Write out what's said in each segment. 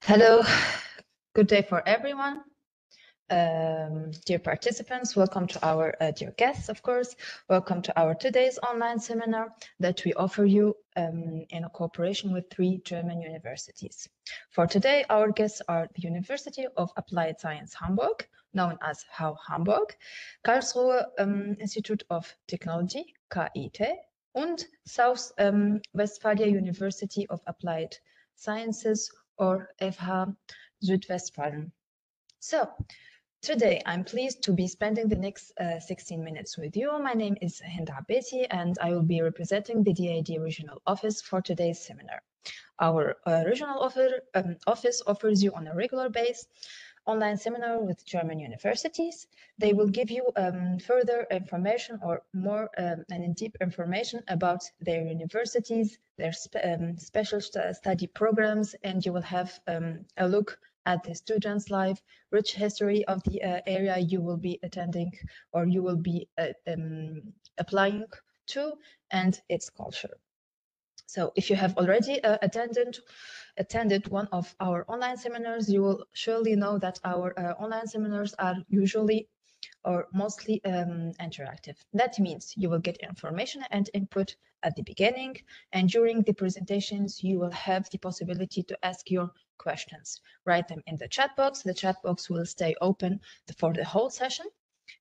Hello, good day for everyone. Dear participants, welcome to our dear guests, of course. Welcome to our today's online seminar that we offer you in a cooperation with 3 German universities. For today, our guests are the University of Applied Sciences Hamburg, known as HAW Hamburg, Karlsruhe Institute of Technology, KIT, and South Westphalia University of Applied Sciences, or FH-Südwestfalen. So, today, I'm pleased to be spending the next 16 minutes with you. My name is Hinda Beti, and I will be representing the DAAD regional office for today's seminar. Our regional office offers you on a regular basis online seminar with German universities. They will give you further information or more and in-depth information about their universities, their special study programs, and you will have a look at the students' life, rich history of the area you will be attending or you will be applying to, and its culture. So if you have already attended one of our online seminars, you will surely know that our online seminars are usually or mostly interactive. That means you will get information and input at the beginning, and during the presentations, you will have the possibility to ask your questions. Write them in the chat box. The chat box will stay open for the whole session.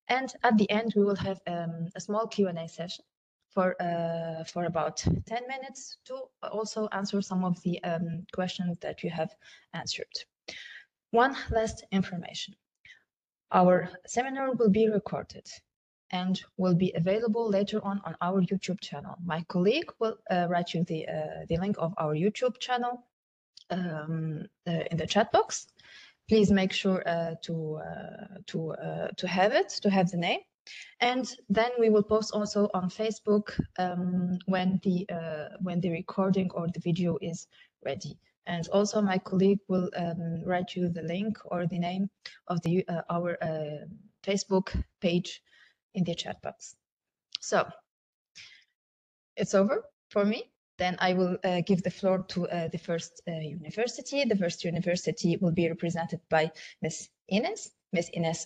And at the end, we will have a small Q&A session for about 10 minutes to also answer some of the questions that you have answered. One last information. Our seminar will be recorded and will be available later on our YouTube channel. My colleague will write you the link of our YouTube channel in the chat box. Please make sure to have the name. And then we will post also on Facebook when the recording or the video is ready. And also my colleague will write you the link or the name of our Facebook page in the chat box. So it's over for me. Then I will give the floor to the first university. The first university will be represented by Ms. Ines. Ms. Ines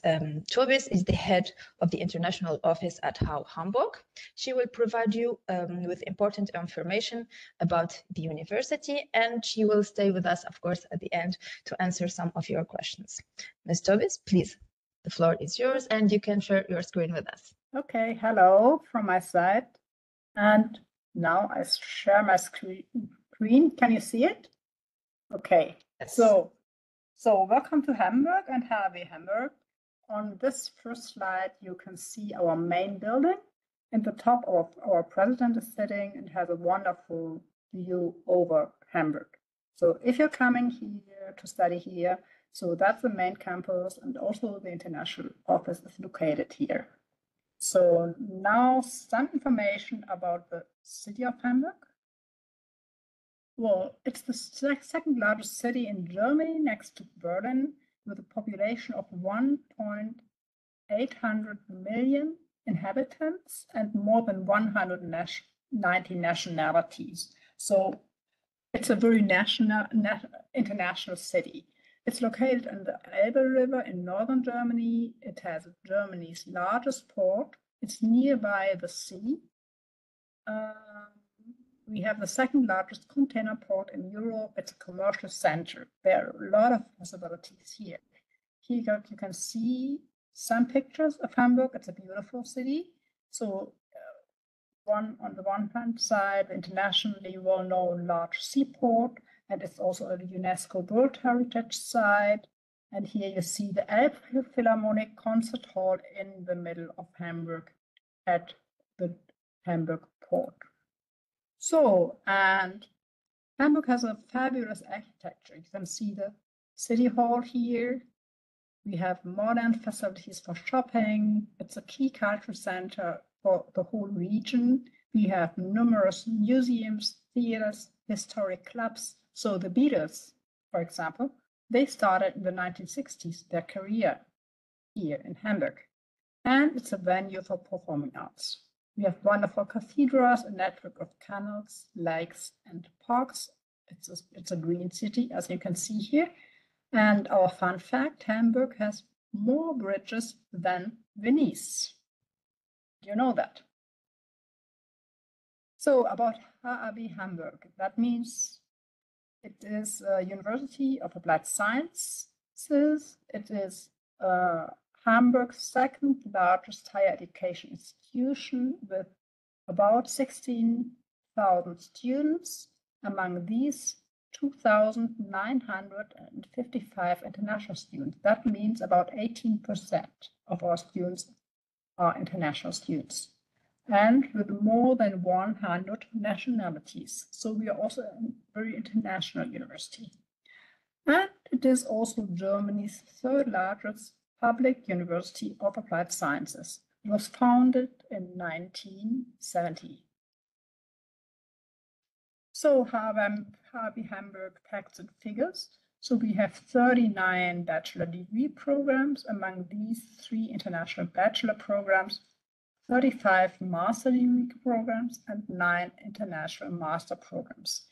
Turbis is the head of the international office at HAW Hamburg. She will provide you with important information about the university, and she will stay with us, of course, at the end to answer some of your questions. Ms. Turbis, please, the floor is yours, and you can share your screen with us. Okay, hello from my side. And now I share my screen. Can you see it? Okay, yes. So welcome to Hamburg and HAW Hamburg. On this first slide, you can see our main building. In the top of our president is sitting and has a wonderful view over Hamburg. So if you're coming here to study here, so that's the main campus, and also the international office is located here. So now some information about the city of Hamburg. Well, it's the second largest city in Germany next to Berlin, with a population of 1.8 million inhabitants and more than 190 nationalities. So it's a very international city. It's located on the Elbe River in northern Germany. It has Germany's largest port. It's nearby the sea. We have the second largest container port in Europe. It's a commercial center. There are a lot of possibilities here. Here you can see some pictures of Hamburg. It's a beautiful city. So on the one hand side, internationally well-known large seaport, and it's also a UNESCO World Heritage Site. And here you see the Philharmonic Concert Hall in the middle of Hamburg at the Hamburg port. So, and Hamburg has a fabulous architecture. You can see the city hall here. We have modern facilities for shopping. It's a key cultural center for the whole region. We have numerous museums, theaters, historic clubs. So the Beatles, for example, they started in the 1960s their career here in Hamburg. And it's a venue for performing arts. We have wonderful cathedrals, a network of canals, lakes, and parks It's a green city, as you can see here. And our fun fact, Hamburg has more bridges than Venice. You know that. So about HAW Hamburg, that means it is a University of Applied Sciences. It is Hamburg's second largest higher education institution with about 16,000 students. Among these, 2,955 international students. That means about 18% of our students are international students, and with more than 100 nationalities. So we are also a very international university. And it is also Germany's third largest public university of applied sciences. It was founded in 1970. So HAW Hamburg facts and figures. So we have 39 bachelor degree programs. Among these, 3 international bachelor programs, 35 master degree programs, and 9 international master programs.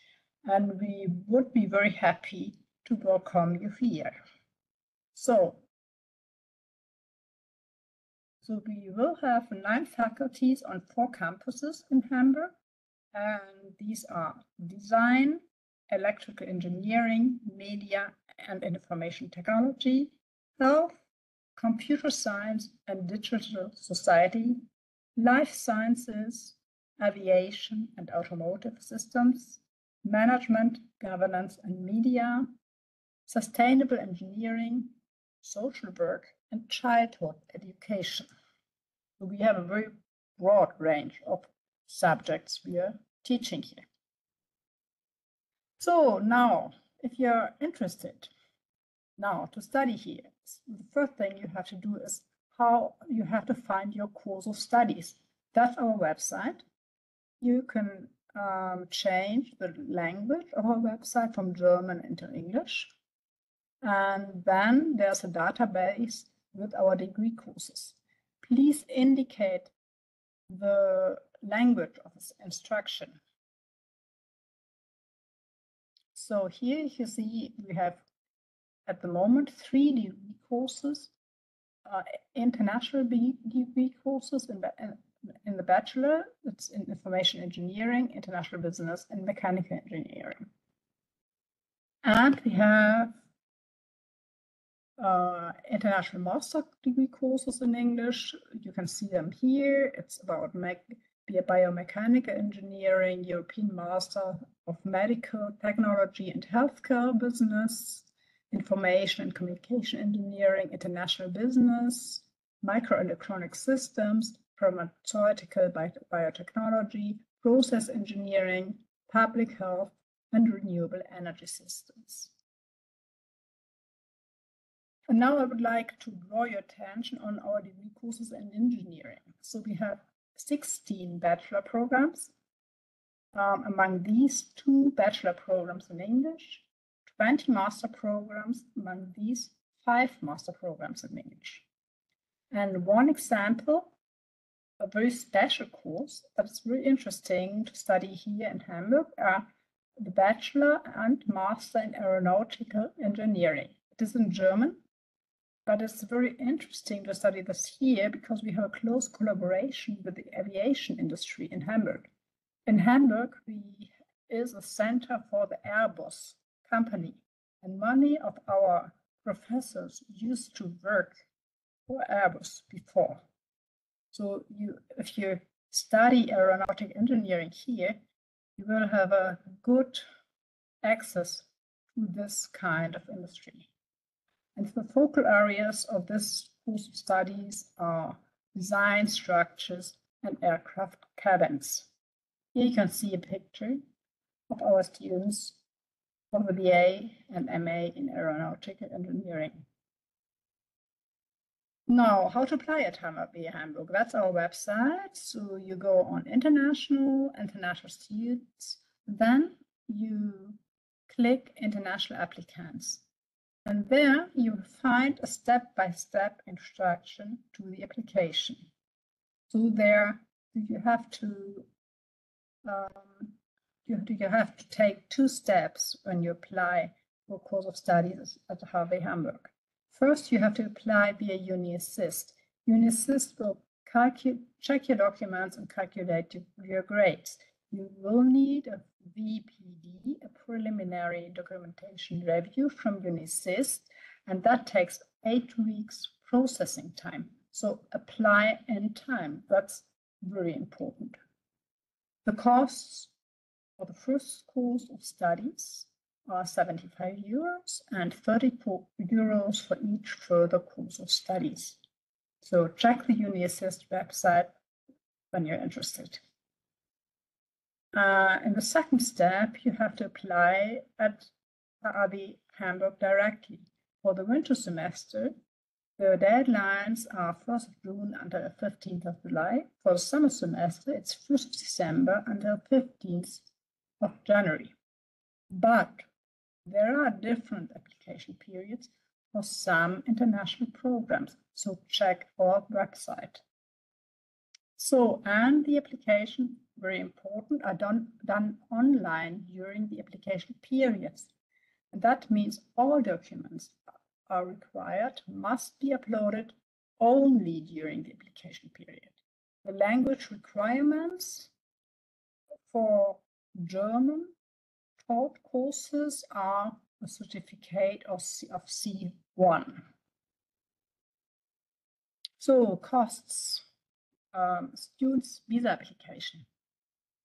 And we would be very happy to welcome you here. So we will have 9 faculties on 4 campuses in Hamburg. And these are design, electrical engineering, media and information technology, health, computer science and digital society, life sciences, aviation and automotive systems, management, governance and media, sustainable engineering, social work, and childhood education. So we have a very broad range of subjects we are teaching here. So now, if you're interested now to study here, the first thing you have to do is how you have to find your course of studies. That's our website. You can change the language of our website from German into English. And then there's a database with our degree courses. Please indicate the language of this instruction. So here you see we have at the moment 3 degree courses, international degree courses in the bachelor. It's in information engineering, international business, and mechanical engineering. And we have international master degree courses in English. You can see them here. It's about biomechanical engineering, European Master of Medical Technology and Healthcare Business, Information and Communication Engineering, International Business, Microelectronic Systems, Pharmaceutical Biotechnology, Process Engineering, Public Health, and Renewable Energy Systems. And now I would like to draw your attention on our degree courses in engineering. So we have 16 bachelor programs. Among these, 2 bachelor programs in English, 20 master programs. Among these, 5 master programs in English. And one example, a very special course that's very interesting to study here in Hamburg, are the bachelor and master in aeronautical engineering. It is in German, but it's very interesting to study this here because we have a close collaboration with the aviation industry in Hamburg. In Hamburg, is a center for the Airbus company, and many of our professors used to work for Airbus before. So if you study aeronautic engineering here, you will have a good access to this kind of industry. And the focal areas of this course of studies are design, structures, and aircraft cabins. Here you can see a picture of our students from the BA and MA in aeronautical engineering. Now, how to apply at HAW Hamburg? That's our website. So you go on international students, then you click international applicants. And there you will find a step-by-step instruction to the application. So there you have to you have to take 2 steps when you apply for a course of studies at HAW Hamburg. First, you have to apply via UniAssist. UniAssist will check your documents and calculate your grades. You will need a VPD, a preliminary documentation review from UniAssist, and that takes 8 weeks processing time. So apply in time. That's very important. The costs for the first course of studies are 75 euros and 34 euros for each further course of studies. So check the UniAssist website when you're interested. In the second step, you have to apply at HAW Hamburg directly. For the winter semester, the deadlines are 1st of June until 15th of July. For the summer semester, it's 1st of December until 15th of January. But there are different application periods for some international programs, so check our website. So, and the application, very important, are done online during the application periods. And that means all documents are required, must be uploaded only during the application period. The language requirements for German taught courses are a certificate of C1. So costs, students' visa application.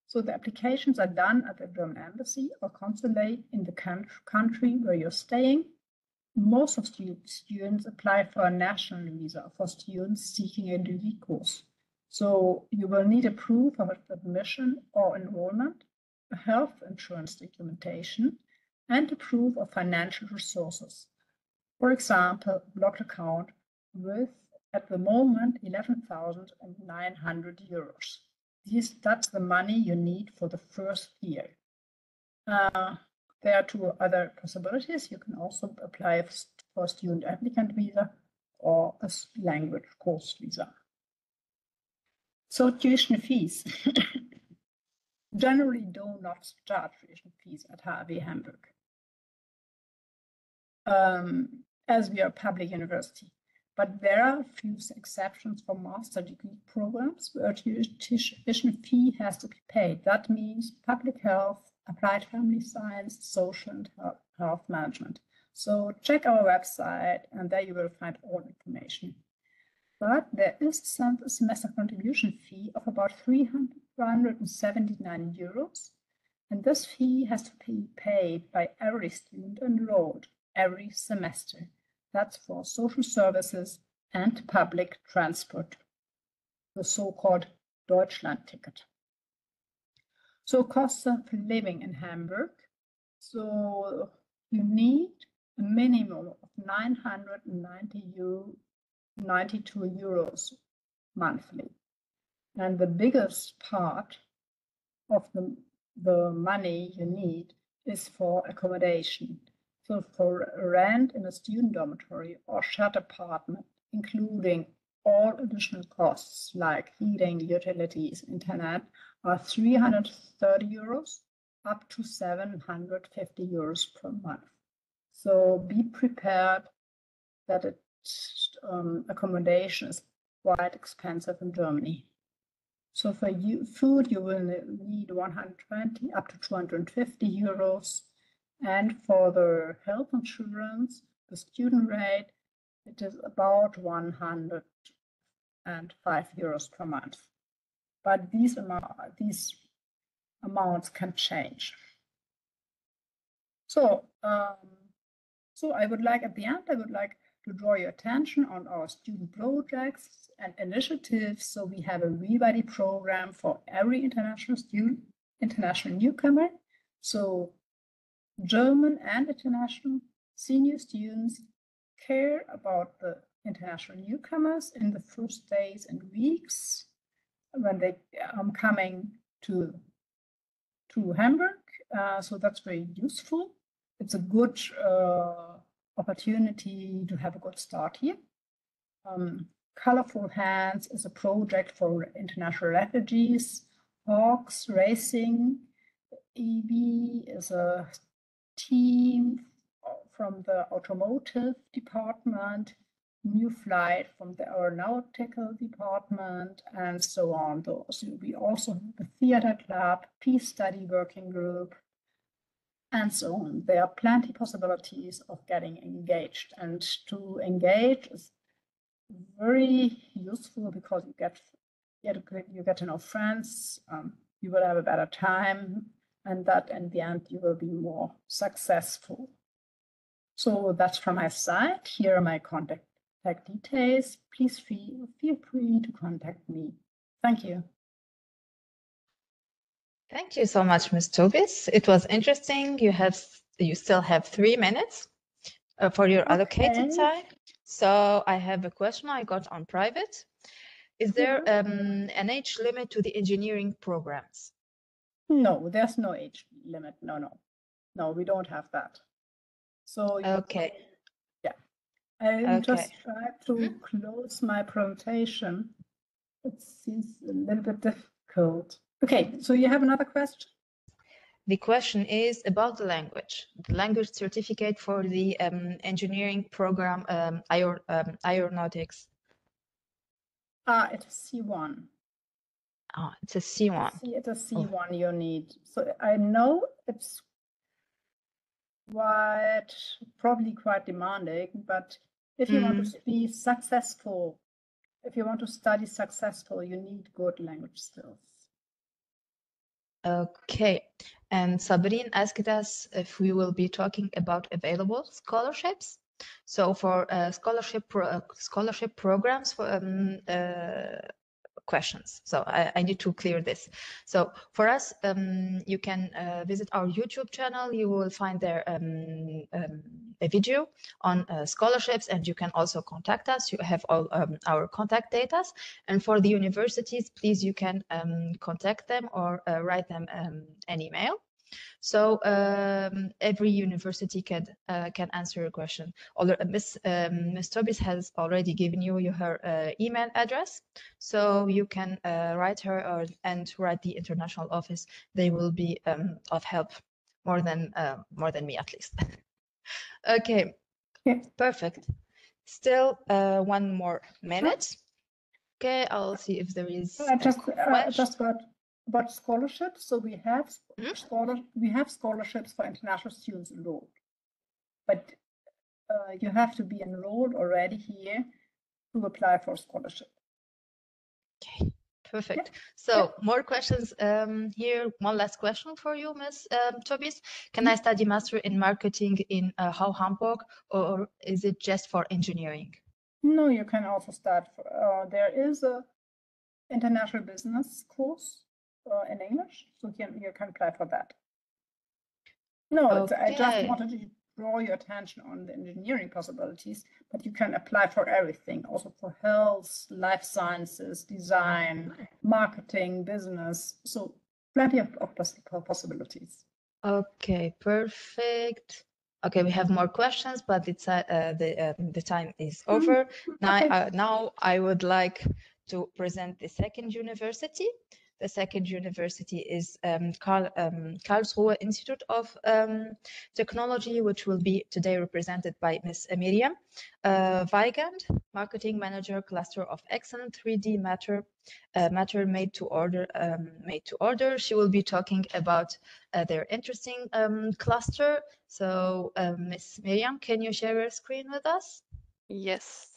So the applications are done at the German embassy or consulate in the country where you're staying. Most of students apply for a national visa for students seeking a degree course. So you will need a proof of admission or enrollment, a health insurance documentation, and a proof of financial resources. For example, a blocked account with, at the moment, 11,900 euros. That's the money you need for the first year. There are 2 other possibilities. You can also apply for a student applicant visa or a language course visa. So tuition fees. Generally do not charge tuition fees at HAW Hamburg, as we are a public university. But there are a few exceptions for master degree programs where tuition fee has to be paid. That means public health, applied family science, social and health management. So check our website and there you will find all information. But there is some semester contribution fee of about 379 euros. And this fee has to be paid by every student enrolled every semester. That's for social services and public transport, the so-called Deutschland-Ticket. So costs of living in Hamburg. So you need a minimum of 992 euros monthly. And the biggest part of the money you need is for accommodation. So for rent in a student dormitory or shared apartment, including all additional costs like heating, utilities, internet, are 330 euros up to 750 euros per month. So be prepared that accommodation is quite expensive in Germany. So for food, you will need 120 up to 250 euros. And for the health insurance, the student rate, it is about 105 euros per month. But these amounts can change. So, I would like, at the end, I would like to draw your attention on our student projects and initiatives. So we have a re-buddy program for every international student, international newcomer. So German and international senior students care about the international newcomers in the first days and weeks when they are coming to Hamburg. So that's very useful. It's a good opportunity to have a good start here. Colorful Hands is a project for international refugees, hawks, racing, EB is a team from the automotive department, New Flight from the aeronautical department, and so on. So we also have the theater club, peace study working group, and so on. There are plenty possibilities of getting engaged, and to engage is very useful because you get to know friends, you will have a better time, and that in the end you will be more successful. So that's from my side. Here are my contact details. Please feel free to contact me. Thank you. Thank you so much, Ms. Tobis. It was interesting. You still have 3 minutes for your allocated time. So I have a question I got on private. Is there an age limit to the engineering programs? No, there's no age limit. No, we don't have that. So okay. Yeah, I just try to close my presentation. It seems a little bit difficult. Okay, so you have another question? The question is about the language certificate for the engineering program aeronautics. It's C1. Oh, it's a C1. It's a C1 you need. So I know it's probably quite demanding, but if you want to be successful, if you want to study successful, you need good language skills. Okay, and Sabrine asked us if we will be talking about available scholarships. So for scholarship programs for questions. So I need to clear this. So for us, you can visit our YouTube channel. You will find there a video on scholarships, and you can also contact us. You have all our contact data. And for the universities, please, you can contact them or write them an email. So every university can answer your question. Ms. Tobis has already given you her email address, so you can write her and write the international office. They will be of help more than me at least. Okay, perfect. Still 1 more minute. Okay, I'll see if there is just about scholarships. So we have scholarships for international students enrolled, but you have to be enrolled already here to apply for a scholarship. Okay, perfect. So more questions here. One last question for you, Ms. Tobis. Can I study master in marketing in HAW Hamburg, or is it just for engineering? No, you can also start. There is a international business course in English, so you can apply for that. No, okay. I just wanted to draw your attention on the engineering possibilities, but you can apply for everything, also for health, life sciences, design, marketing, business. So plenty of possibilities. Okay, perfect. Okay, we have more questions, but the time is over. Now I would like to present the second university. The second university is Karlsruhe Institute of Technology, which will be today represented by Ms. Miriam Weigand, Marketing Manager, Cluster of Excellent 3D Matter made to order. She will be talking about their interesting cluster. So Ms. Miriam, can you share your screen with us? Yes.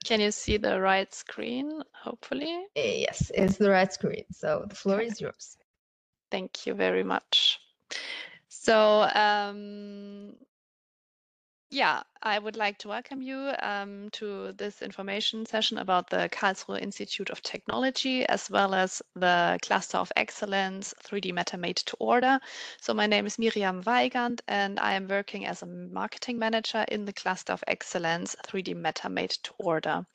Can you see the right screen, hopefully? Yes, it's the right screen. So the floor is yours. Thank you very much. So, yeah, I would like to welcome you to this information session about the Karlsruhe Institute of Technology, as well as the Cluster of Excellence 3D Matter Made to Order. So my name is Miriam Weigand, and I am working as a marketing manager in the Cluster of Excellence 3D Matter Made to Order.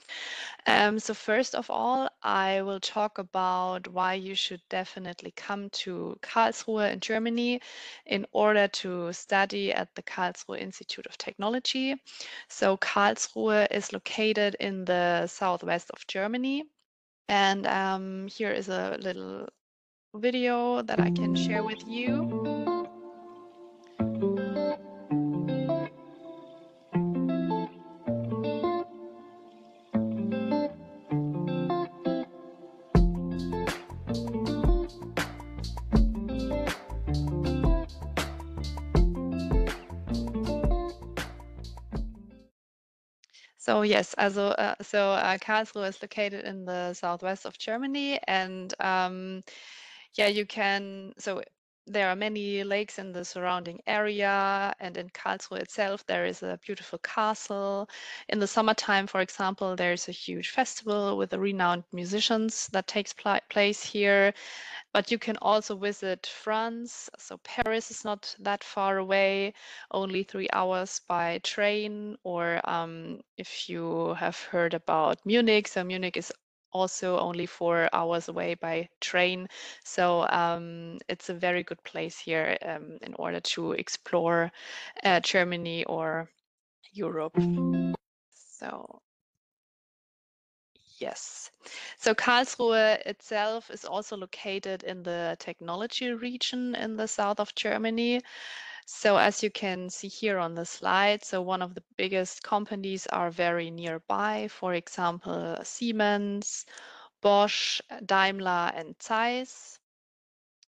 So first of all, I will talk about why you should definitely come to Karlsruhe in Germany in order to study at the Karlsruhe Institute of Technology. So Karlsruhe is located in the southwest of Germany. And here is a little video that I can share with you. So yes, Karlsruhe is located in the southwest of Germany, and yeah, you can. So there are many lakes in the surrounding area, and in Karlsruhe itself, there is a beautiful castle. In the summertime, for example, there is a huge festival with the renowned musicians that takes place here. But you can also visit France. So Paris is not that far away, only 3 hours by train. Or if you have heard about Munich, so Munich is also only 4 hours away by train. So it's a very good place here in order to explore Germany or Europe. So yes. So Karlsruhe itself is also located in the technology region in the south of Germany. So as you can see here on the slide, so one of the biggest companies are very nearby, for example, Siemens, Bosch, Daimler, and Zeiss.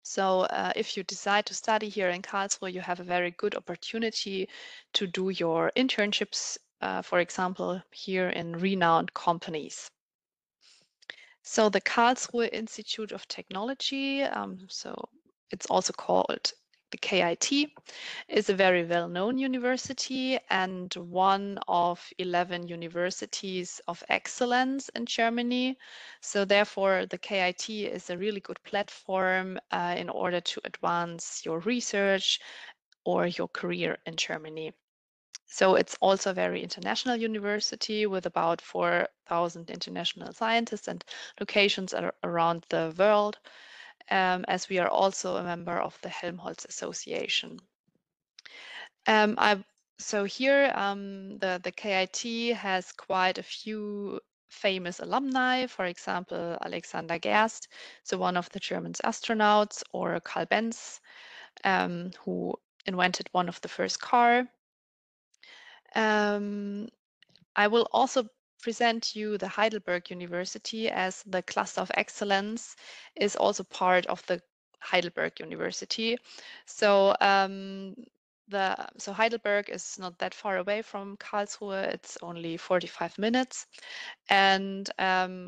So if you decide to study here in Karlsruhe, you have a very good opportunity to do your internships, for example, here in renowned companies. So the Karlsruhe Institute of Technology, so it's also called the KIT, is a very well-known university and one of 11 universities of excellence in Germany. So therefore, the KIT is a really good platform in order to advance your research or your career in Germany. So it's also a very international university with about 4,000 international scientists and locations around the world, as we are also a member of the Helmholtz Association. So here, the KIT has quite a few famous alumni, for example, Alexander Gerst, so one of the German astronauts, or Carl Benz, who invented one of the first car. I will also present you the Heidelberg University, as the Cluster of Excellence is also part of the Heidelberg University. So Heidelberg is not that far away from Karlsruhe. It's only 45 minutes. And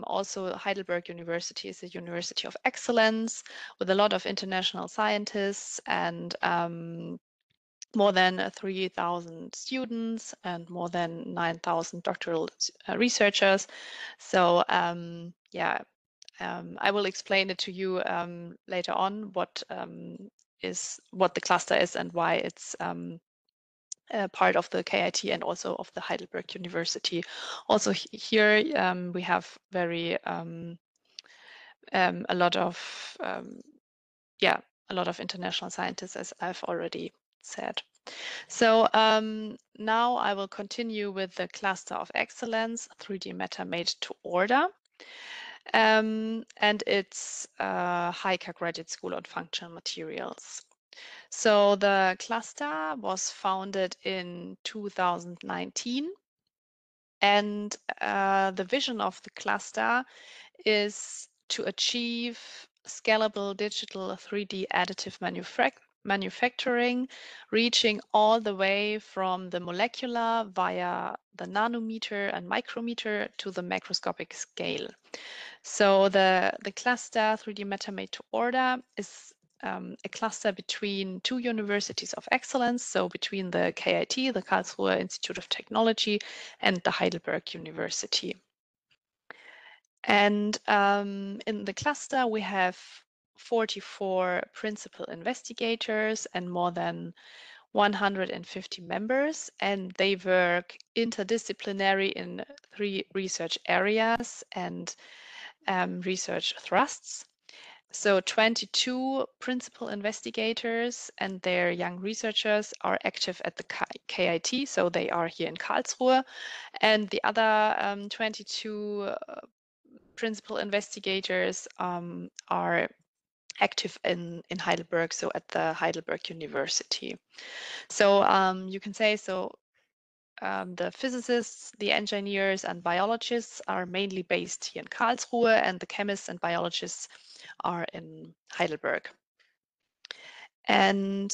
also Heidelberg University is a university of excellence with a lot of international scientists and more than 3,000 students and more than 9,000 doctoral researchers. So yeah, I will explain it to you later on what the cluster is and why it's part of the KIT and also of the Heidelberg University. Also here we have very a lot of international scientists, as I've already said. So now I will continue with the Cluster of Excellence, 3D Matter Made to Order. And it's HICA Graduate School on Functional Materials. So the cluster was founded in 2019. And the vision of the cluster is to achieve scalable digital 3D additive manufacturing, reaching all the way from the molecular via the nanometer and micrometer to the macroscopic scale. So the cluster 3D Matter Made to Order is a cluster between two universities of excellence, so between the KIT, the Karlsruhe Institute of Technology, and the Heidelberg University. And in the cluster, we have 44 principal investigators and more than 150 members, and they work interdisciplinary in 3 research areas and research thrusts. So 22 principal investigators and their young researchers are active at the KIT, so they are here in Karlsruhe, and the other 22 principal investigators are active in Heidelberg, so at the Heidelberg University. So you can say, the physicists, the engineers and biologists are mainly based here in Karlsruhe, and the chemists and biologists are in Heidelberg. And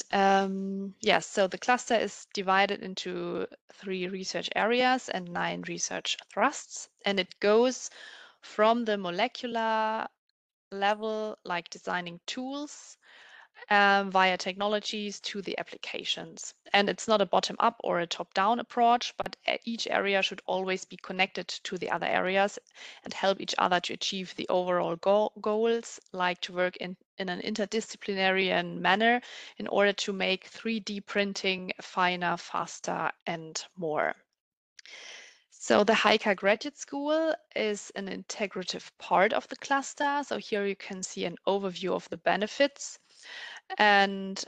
yes, so the cluster is divided into 3 research areas and 9 research thrusts, and it goes from the molecular level, like designing tools, via technologies to the applications. And it's not a bottom-up or a top-down approach, but each area should always be connected to the other areas and help each other to achieve the overall goals, like to work in an interdisciplinary manner in order to make 3D printing finer, faster, and more. So the HAW Graduate School is an integrative part of the cluster. So here you can see an overview of the benefits and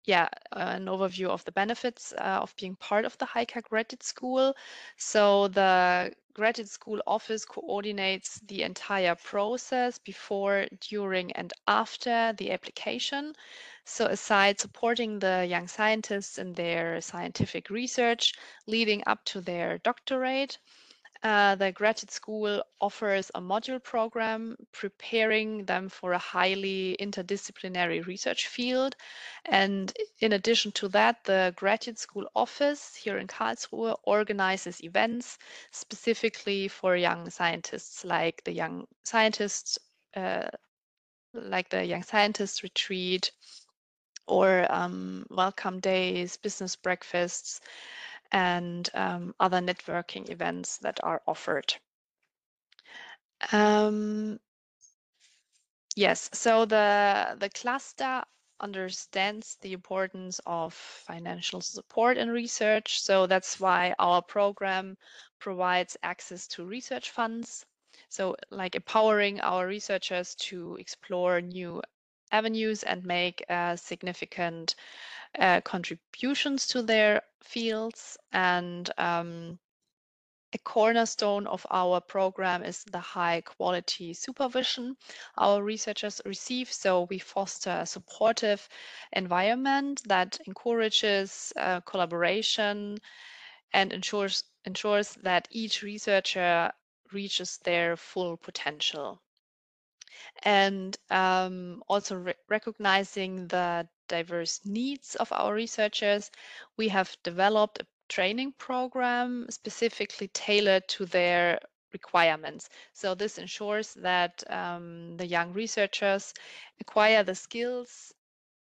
yeah, an overview of the benefits of being part of the HAW Graduate School. So the Graduate School office coordinates the entire process before, during, and after the application. So aside supporting the young scientists in their scientific research leading up to their doctorate, the graduate school offers a module program preparing them for a highly interdisciplinary research field. And in addition to that, the graduate school office here in Karlsruhe organizes events specifically for young scientists, like the Young Scientists Retreat, or welcome days, business breakfasts, and other networking events that are offered. Yes, so the cluster understands the importance of financial support in research. So that's why our program provides access to research funds. So like empowering our researchers to explore new avenues and make significant contributions to their fields. And a cornerstone of our program is the high quality supervision our researchers receive. So we foster a supportive environment that encourages collaboration and ensures that each researcher reaches their full potential. And also recognizing the diverse needs of our researchers, we have developed a training program specifically tailored to their requirements. So this ensures that the young researchers acquire the skills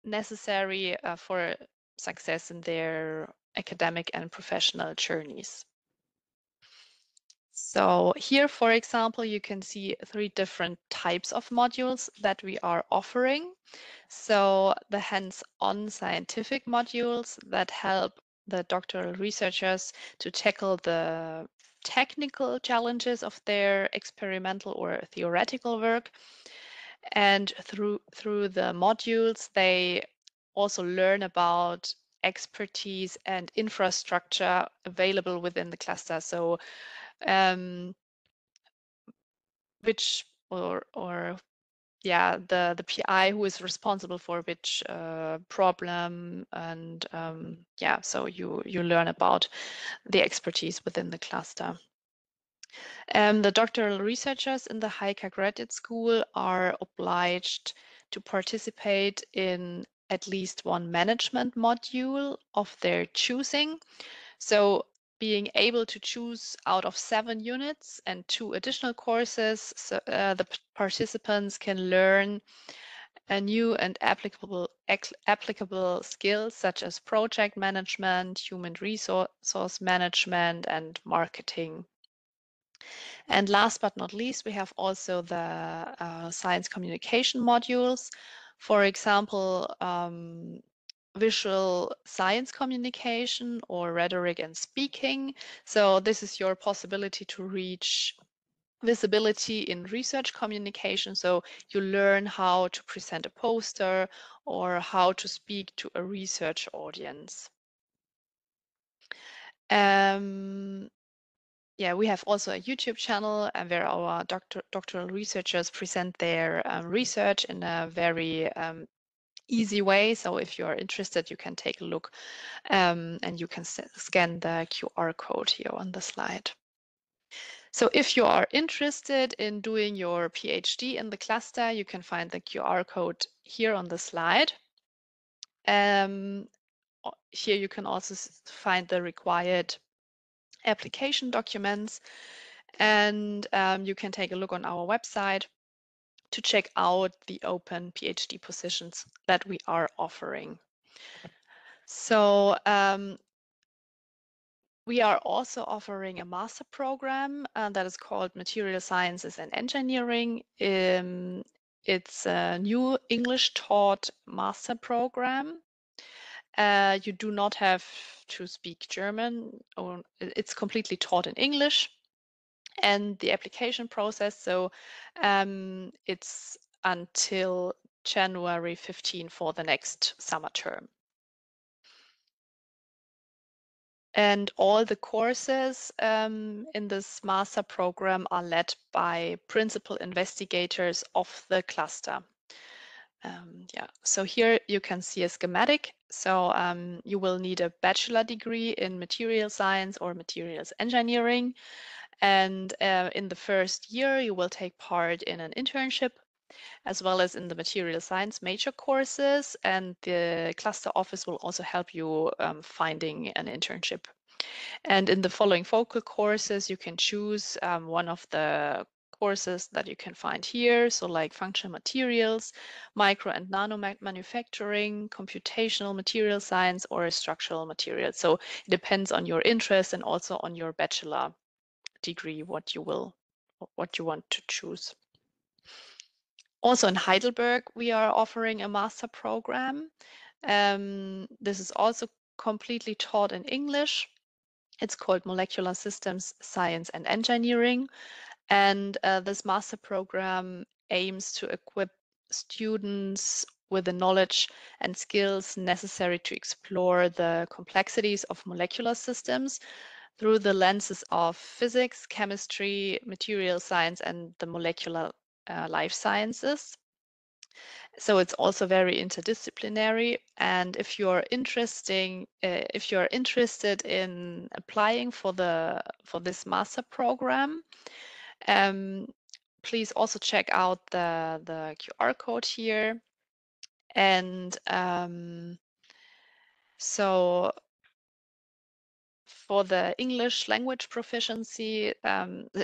necessary for success in their academic and professional journeys. So here, for example, you can see 3 different types of modules that we are offering. So the hands-on scientific modules that help the doctoral researchers to tackle the technical challenges of their experimental or theoretical work. And through the modules, they also learn about expertise and infrastructure available within the cluster. So the PI who is responsible for which problem, and so you learn about the expertise within the cluster. The doctoral researchers in the HAW Graduate School are obliged to participate in at least one management module of their choosing. So being able to choose out of 7 units and 2 additional courses, so the participants can learn a new and applicable skills such as project management, human resource management, and marketing. And last but not least, we have also the science communication modules. For example, visual science communication or rhetoric and speaking. So this is your possibility to reach visibility in research communication. So you learn how to present a poster or how to speak to a research audience. yeah, we have also a YouTube channel where our doctoral researchers present their research in a very easy way. So if you are interested, you can take a look and you can scan the QR code here on the slide. So if you are interested in doing your PhD in the cluster, you can find the QR code here on the slide. Here you can also find the required application documents, and you can take a look on our website to check out the open PhD positions that we are offering. So we are also offering a master program that is called Material Sciences and Engineering. It's a new English taught master program. You do not have to speak German, or it's completely taught in English. And the application process, so it's until January 15 for the next summer term. And all the courses in this master program are led by principal investigators of the cluster. Yeah, so here you can see a schematic. So you will need a bachelor degree in material science or materials engineering. And in the first year, you will take part in an internship, as well as in the material science major courses. And the cluster office will also help you finding an internship. And in the following focal courses, you can choose one of the courses that you can find here. So like functional materials, micro and nano manufacturing, computational material science, or structural materials. So it depends on your interest and also on your bachelor degree, what you want to choose. Also in Heidelberg, we are offering a master program. This is also completely taught in English. It's called Molecular Systems Science and Engineering. And this master program aims to equip students with the knowledge and skills necessary to explore the complexities of molecular systems through the lenses of physics, chemistry, material science, and the molecular life sciences. So it's also very interdisciplinary. And if you're interested in applying for this master program, please also check out the QR code here. And so for the English language proficiency,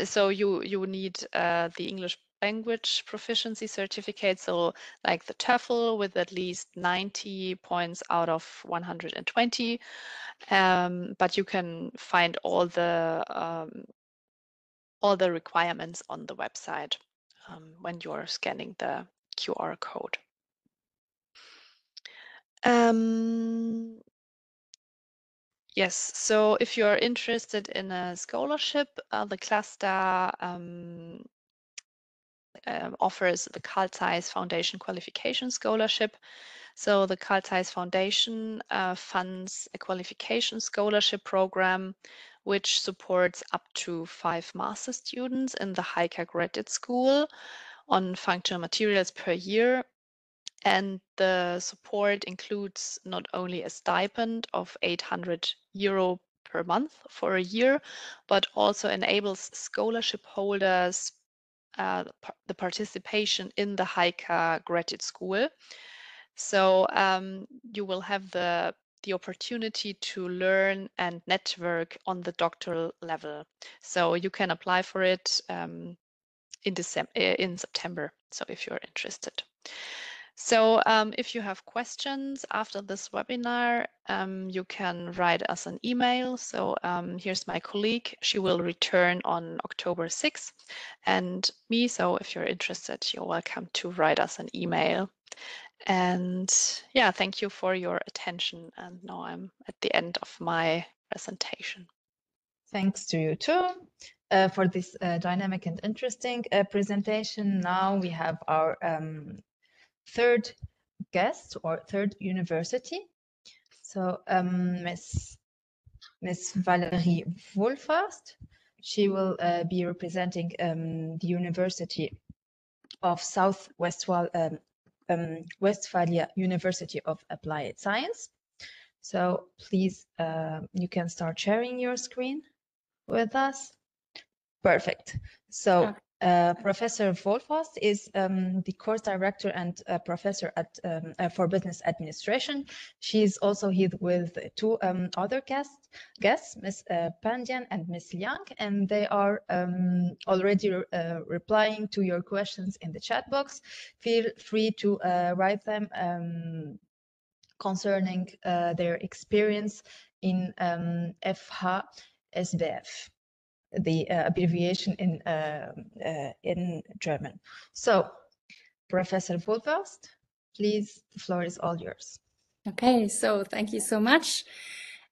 so you need the English language proficiency certificate, so like the TOEFL with at least 90 points out of 120. But you can find all the requirements on the website when you're scanning the QR code. Yes, so if you're interested in a scholarship, the cluster offers the Carl Zeiss Foundation Qualification Scholarship. So the Carl Zeiss Foundation funds a qualification scholarship program which supports up to 5 master students in the HICA Graduate School on functional materials per year. And the support includes not only a stipend of 800 euro per month for a year, but also enables scholarship holders the participation in the HICA Graduate School. So you will have the opportunity to learn and network on the doctoral level. So you can apply for it in September, so if you're interested. So if you have questions after this webinar, you can write us an email. So here's my colleague. She will return on October 6th, and me. So if you're interested, you're welcome to write us an email. And yeah, thank you for your attention. And now I'm at the end of my presentation. Thanks to you too for this dynamic and interesting presentation. Now we have our third guest or third university. So Miss Valerie Wohlfast She will be representing the University of Westphalia University of Applied Science. So please, you can start sharing your screen with us. Perfect. So Professor Volfast is the course director and professor at for business administration. She is also here with two other guests, Ms. Pandian and Ms. Liang, and they are already replying to your questions in the chat box. Feel free to write them concerning their experience in FH-SBF, the abbreviation in German. So, Professor Volfast, please, the floor is all yours. Okay, so thank you so much.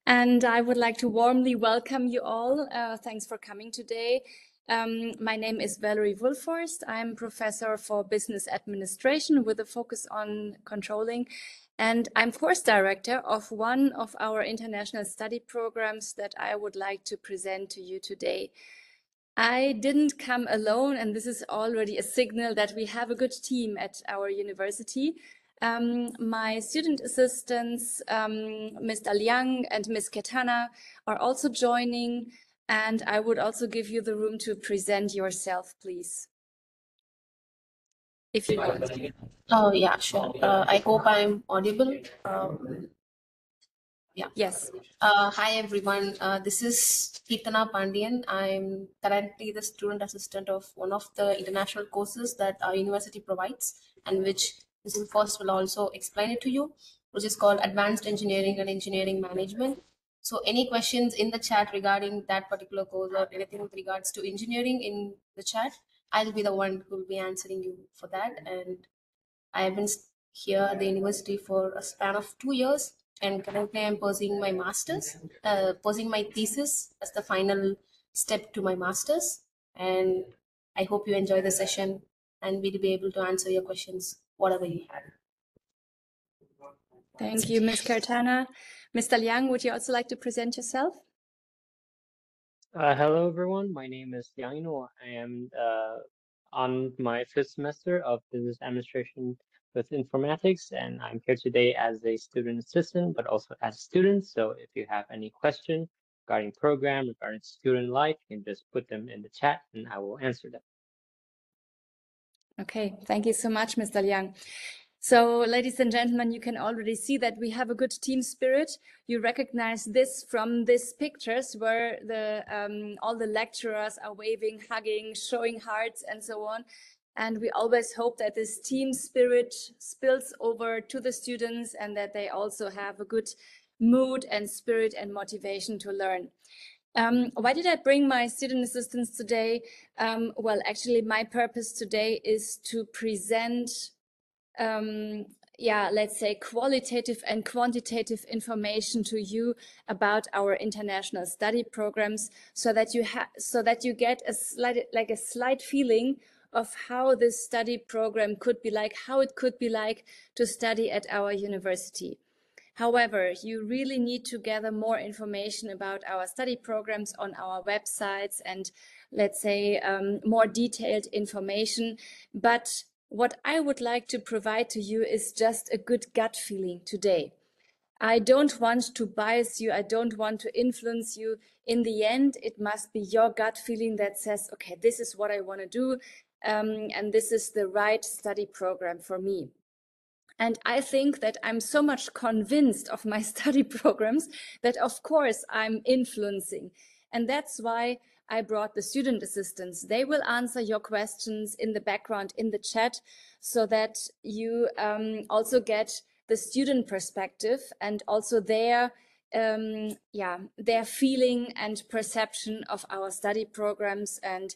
And I would like to warmly welcome you all. Thanks for coming today. My name is Valerie Wulforst. I'm professor for business administration with a focus on controlling. And I'm course director of one of our international study programs that I would like to present to you today. I didn't come alone, and this is already a signal that we have a good team at our university. My student assistants, Mr. Liang and Ms. Ketana, are also joining, and I would also give you the room to present yourself, please. If you want. Oh, yeah, sure. I hope I'm audible. Yeah. Yes. Hi, everyone. This is Keetana Pandian. I'm currently the student assistant of one of the international courses that our university provides, and which Ms. First will also explain it to you, which is called Advanced Engineering and Engineering Management. So any questions in the chat regarding that particular course or anything with regards to engineering in the chat, I'll be the one who will be answering you for that. And I have been here at the university for a span of 2 years, and currently I'm pursuing my master's, pursuing my thesis as the final step to my master's. And I hope you enjoy the session and we'll be able to answer your questions, whatever you have. Thank you, Ms. Kartana. Mr. Liang, would you also like to present yourself? Hello, everyone. My name is Liang Yinhuo. I am on my 5th semester of business administration with informatics, and I'm here today as a student assistant, but also as a student. So if you have any question regarding program, regarding student life, you can just put them in the chat and I will answer them. Okay, thank you so much, Mr. Liang. So, ladies and gentlemen, you can already see that we have a good team spirit. You recognize this from these pictures where all the lecturers are waving, hugging, showing hearts, and so on. And we always hope that this team spirit spills over to the students and that they also have a good mood and spirit and motivation to learn. Why did I bring my student assistants today? Well, actually, my purpose today is to present let's say qualitative and quantitative information to you about our international study programs, so that you get a slight feeling of how this study program could be like, how it could be like to study at our university. However, you really need to gather more information about our study programs on our websites and, let's say, more detailed information. But what I would like to provide to you is just a good gut feeling today. I don't want to bias you. I don't want to influence you. In the end, it must be your gut feeling that says, okay, this is what I want to do. And this is the right study program for me. And I think that I'm so much convinced of my study programs that, of course, I'm influencing. And that's why I brought the student assistants. They will answer your questions in the background in the chat, so that you also get the student perspective and also their feeling and perception of our study programs, and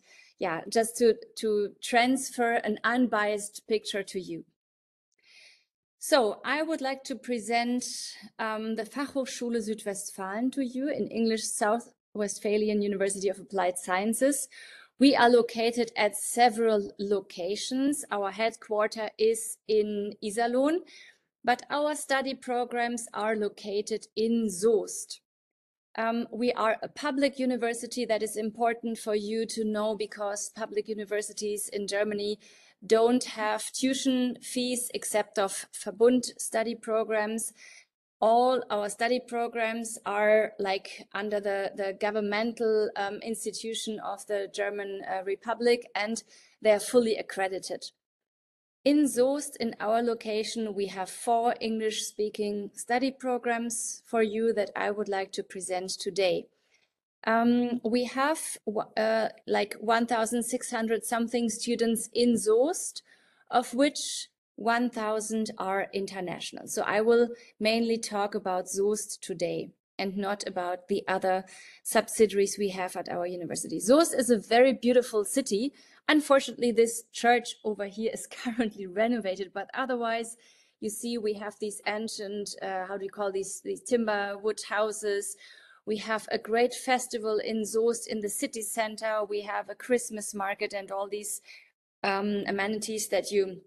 just to transfer an unbiased picture to you. So I would like to present the Fachhochschule Südwestfalen to you, in English, South Westphalian University of Applied Sciences. We are located at several locations. Our headquarters is in Iserlohn, but our study programs are located in Soest. We are a public university. That is important for you to know, because public universities in Germany don't have tuition fees except of Verbund study programs. All our study programs are like under the governmental institution of the German Republic, and they're fully accredited. In Soest, in our location, we have 4 English-speaking study programs for you that I would like to present today. We have like 1,600 something students in Soest, of which 1,000 are international. So I will mainly talk about Soest today and not about the other subsidiaries we have at our university. Soest is a very beautiful city. Unfortunately, this church over here is currently renovated, but otherwise, you see, we have these ancient, how do you call these timber wood houses. We have a great festival in Soest in the city center. We have a Christmas market and all these amenities that you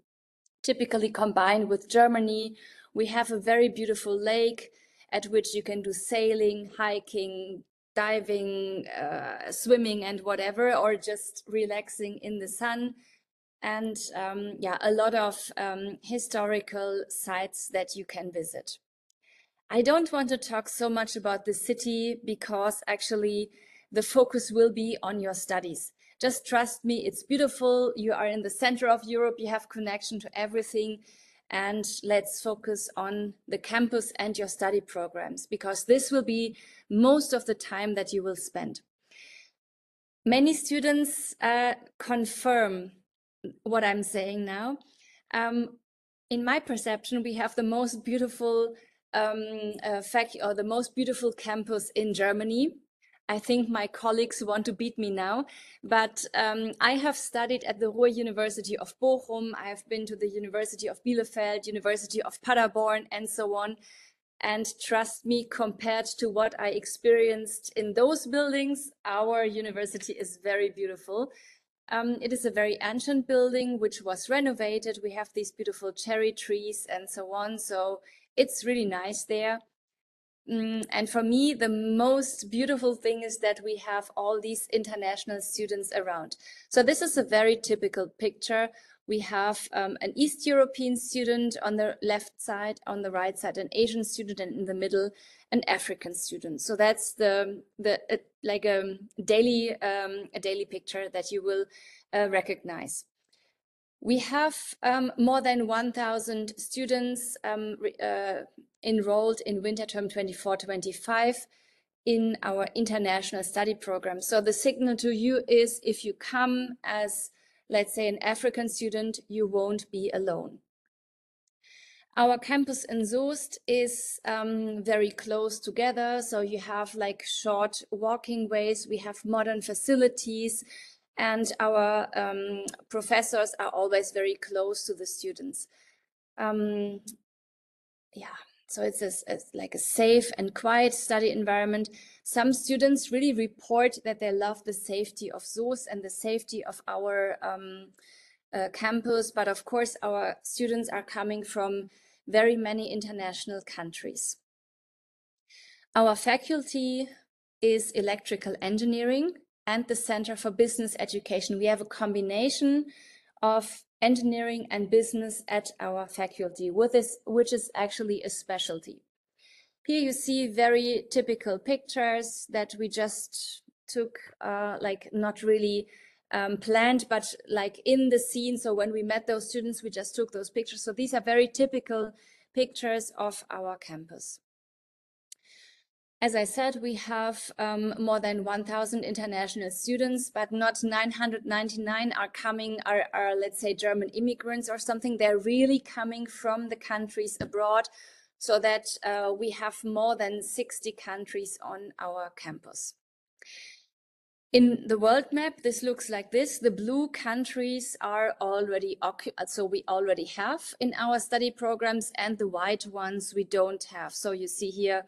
typically combine with Germany. We have a very beautiful lake at which you can do sailing, hiking, diving, swimming and whatever, or just relaxing in the sun. And yeah, a lot of historical sites that you can visit. I don't want to talk so much about the city because actually the focus will be on your studies. Just trust me, it's beautiful. You are in the center of Europe, you have connection to everything. And let's focus on the campus and your study programs, because this will be most of the time that you will spend. Many students confirm what I'm saying now. In my perception, we have the most beautiful the most beautiful campus in Germany. I think my colleagues want to beat me now, but I have studied at the Ruhr University of Bochum. I have been to the University of Bielefeld, University of Paderborn, and so on. And trust me, compared to what I experienced in those buildings, our university is very beautiful. It is a very ancient building which was renovated. We have these beautiful cherry trees and so on. So it's really nice there. And for me, the most beautiful thing is that we have all these international students around. So this is a very typical picture. We have an East European student on the left side, on the right side, an Asian student, and in the middle, an African student. So that's like a daily picture that you will recognize. We have more than 1,000 students enrolled in winter term 24-25 in our international study program. So the signal to you is, if you come as, let's say, an African student, you won't be alone. Our campus in Soest is very close together. So you have like short walking ways. We have modern facilities, and our professors are always very close to the students. Yeah, so it's like a safe and quiet study environment. Some students really report that they love the safety of Soest and the safety of our campus. But of course, our students are coming from very many international countries. Our faculty is electrical engineering and the Center for Business Education. We have a combination of engineering and business at our faculty, which is actually a specialty. Here you see very typical pictures that we just took, like not really planned, but like in the scene. So when we met those students, we just took those pictures. So these are very typical pictures of our campus. As I said, we have more than 1,000 international students, but not 999 are coming, are let's say German immigrants or something. They're really coming from the countries abroad, so that we have more than 60 countries on our campus. In the world map, this looks like this. The blue countries are already occupied, so we already have in our study programs, and the white ones we don't have. So you see here,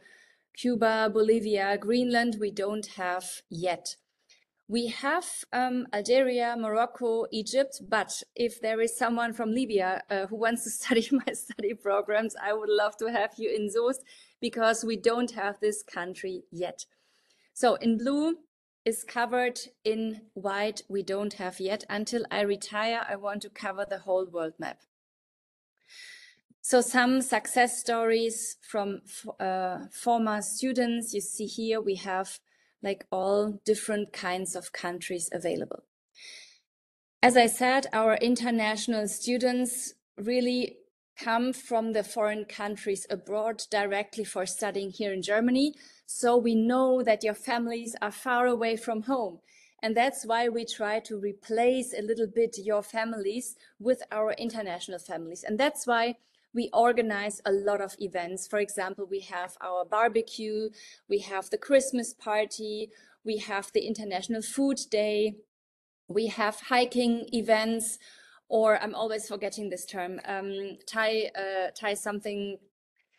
Cuba, Bolivia, Greenland, we don't have yet. We have Algeria, Morocco, Egypt, but if there is someone from Libya who wants to study my study programs, I would love to have you in Soest, because we don't have this country yet. So in blue is covered, in white we don't have yet. Until I retire, I want to cover the whole world map. So some success stories from former students. You see here we have like all different kinds of countries available. As I said, our international students really come from the foreign countries abroad directly for studying here in Germany. So we know that your families are far away from home. And that's why we try to replace a little bit your families with our international families. And that's why we organize a lot of events. For example, we have our barbecue, we have the Christmas party, we have the International Food Day, we have hiking events, or I'm always forgetting this term, tie something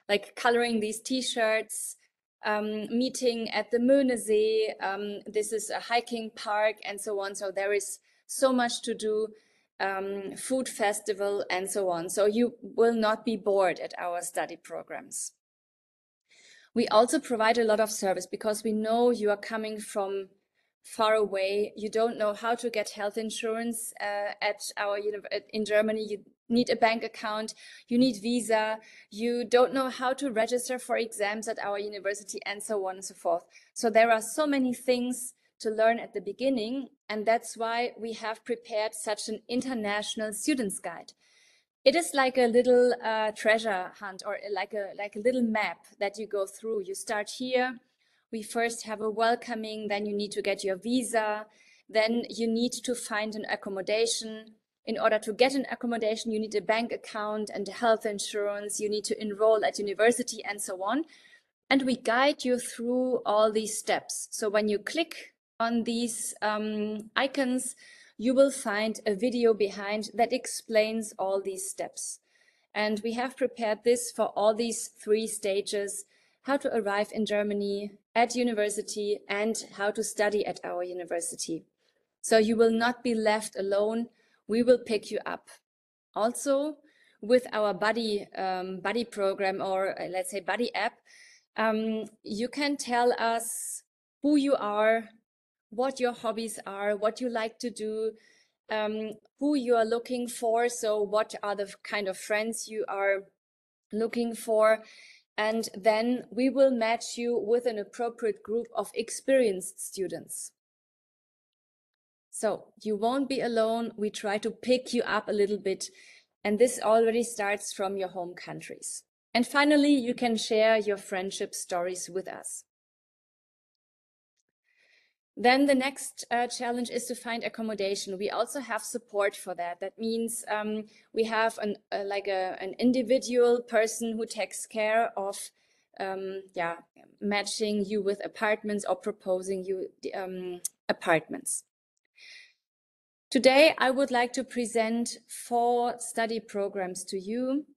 like coloring these t-shirts, meeting at the Möhnesee, this is a hiking park and so on. So there is so much to do, food festival and so on. So you will not be bored at our study programs. We also provide a lot of service because we know you are coming from far away. You don't know how to get health insurance in Germany. You need a bank account, you need visa, you don't know how to register for exams at our university, and so on and so forth. So there are so many things to learn at the beginning, and that's why we have prepared such an international students guide. It is like a little treasure hunt, or like a little map that you go through. You start here. We first have a welcoming, then you need to get your visa, then you need to find an accommodation. In order to get an accommodation, you need a bank account and a health insurance, you need to enroll at university and so on. And we guide you through all these steps. So when you click on these icons, you will find a video behind that explains all these steps. And we have prepared this for all these 3 stages: how to arrive in Germany, at university, and how to study at our university. So you will not be left alone. We will pick you up. Also, with our buddy program, or let's say buddy app, you can tell us who you are, what your hobbies are, what you like to do, who you are looking for. So what are the kind of friends you are looking for? And then we will match you with an appropriate group of experienced students. So you won't be alone. We try to pick you up a little bit. And this already starts from your home countries. And finally, you can share your friendship stories with us. Then the next challenge is to find accommodation. We also have support for that. That means we have an individual person who takes care of matching you with apartments or proposing you apartments. Today, I would like to present 4 study programs to you.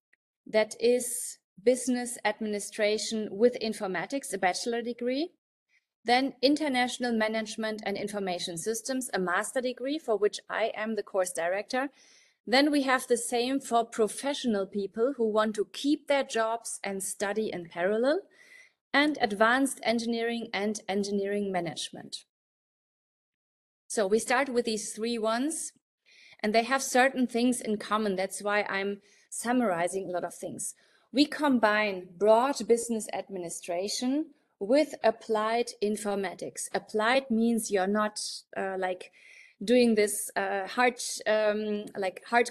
That is Business Administration with Informatics, a bachelor degree. Then International Management and Information Systems, a master degree for which I am the course director. Then we have the same for professional people who want to keep their jobs and study in parallel, and Advanced Engineering and Engineering Management. So we start with these 3 ones, and they have certain things in common. That's why I'm summarizing a lot of things. We combine broad business administration with applied informatics. Applied means you're not doing this hard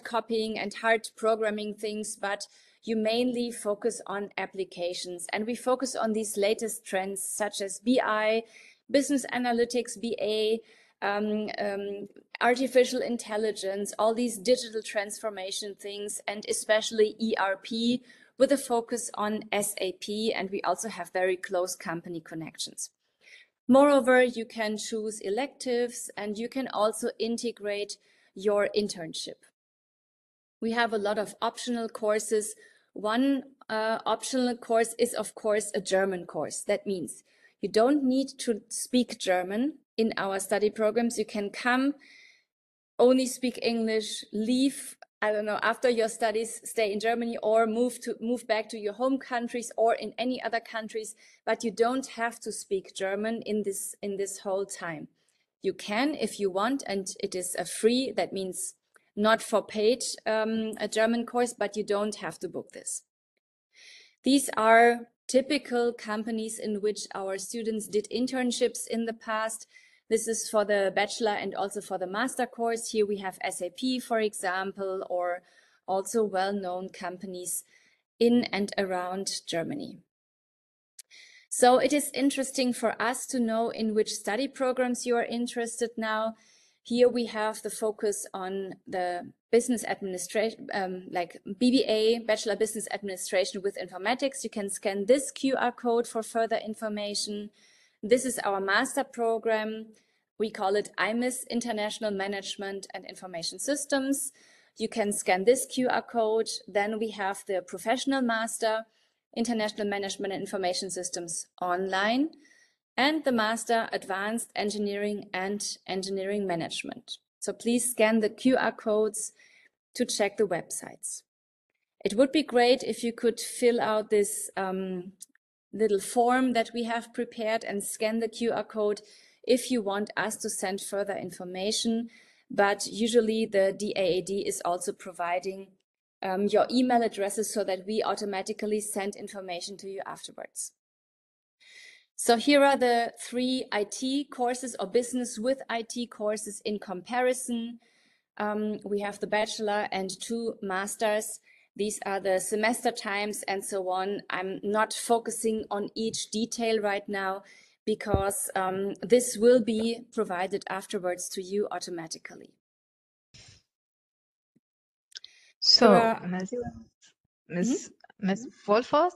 copying and hard programming things, but you mainly focus on applications. And we focus on these latest trends such as BI, business analytics, BA, artificial intelligence, all these digital transformation things, and especially ERP, with a focus on SAP, and we also have very close company connections. Moreover, you can choose electives, and you can also integrate your internship. We have a lot of optional courses. One optional course is, of course, a German course. That means you don't need to speak German in our study programs. You can come, only speak English, leave I don't know, after your studies, stay in Germany or move back to your home countries or in any other countries, but you don't have to speak German in this whole time. You can if you want, and it is a free, that means not for paid, a German course, but you don't have to book this. These are typical companies in which our students did internships in the past. This is for the bachelor and also for the master course. Here we have SAP, for example, or also well-known companies in and around Germany. So it is interesting for us to know in which study programs you are interested now. Here we have the focus on the business administration, like BBA, Bachelor Business Administration with Informatics. You can scan this QR code for further information. This is our master program. We call it IMIS, International Management and Information Systems. You can scan this QR code. Then we have the professional master, International Management and Information Systems online, and the master, Advanced Engineering and Engineering Management. So please scan the QR codes to check the websites. It would be great if you could fill out this little form that we have prepared and scan the QR code if you want us to send further information. But usually the DAAD is also providing your email addresses so that we automatically send information to you afterwards. So here are the 3 IT courses or business with IT courses in comparison. We have the bachelor and 2 masters. These are the semester times and so on. I'm not focusing on each detail right now because this will be provided afterwards to you automatically. So, Ms. Wolfos,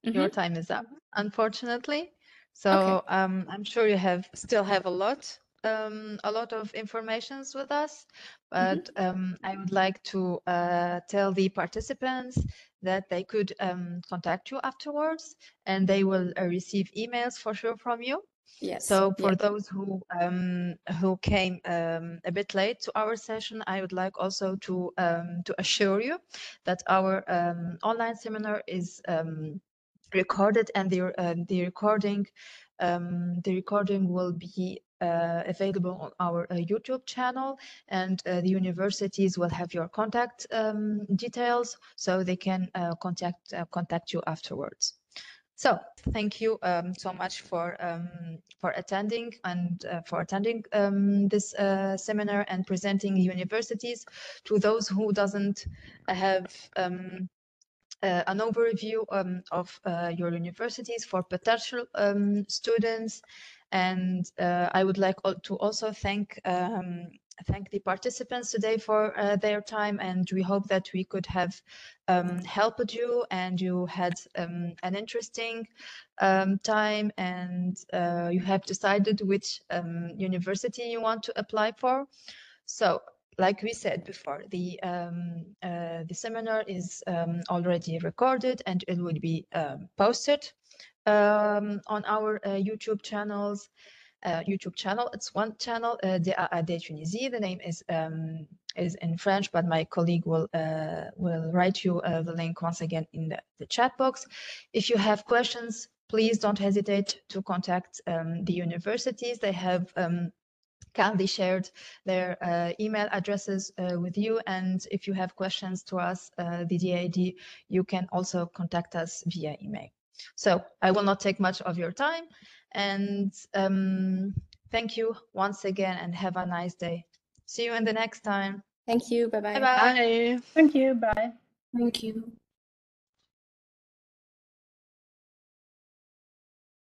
your time is up, unfortunately. So I'm sure you still have a lot of informations with us, but I would like to tell the participants that they could contact you afterwards, and they will receive emails for sure from you. Yes. So for those who came a bit late to our session, I would like also to assure you that our online seminar is recorded, and the recording will be available on our YouTube channel, and the universities will have your contact details, so they can contact you afterwards. So thank you so much for attending and for attending this seminar and presenting universities. To those who doesn't have an overview of your universities for potential students, and I would like to also thank the participants today for their time, and we hope that we could have helped you and you had an interesting time, and you have decided which university you want to apply for. So, like we said before, the seminar is already recorded and it will be posted on our YouTube channels. It's one channel, DAAD Tunisie. The name is in French, but my colleague will write you the link once again in the chat box. If you have questions, please don't hesitate to contact the universities. They have kindly shared their email addresses with you, and if you have questions to us, the DAAD, you can also contact us via email. So I will not take much of your time, and thank you once again, and have a nice day. See you in the next time. Thank you. Bye-bye. Bye. Thank you. Bye. Thank you.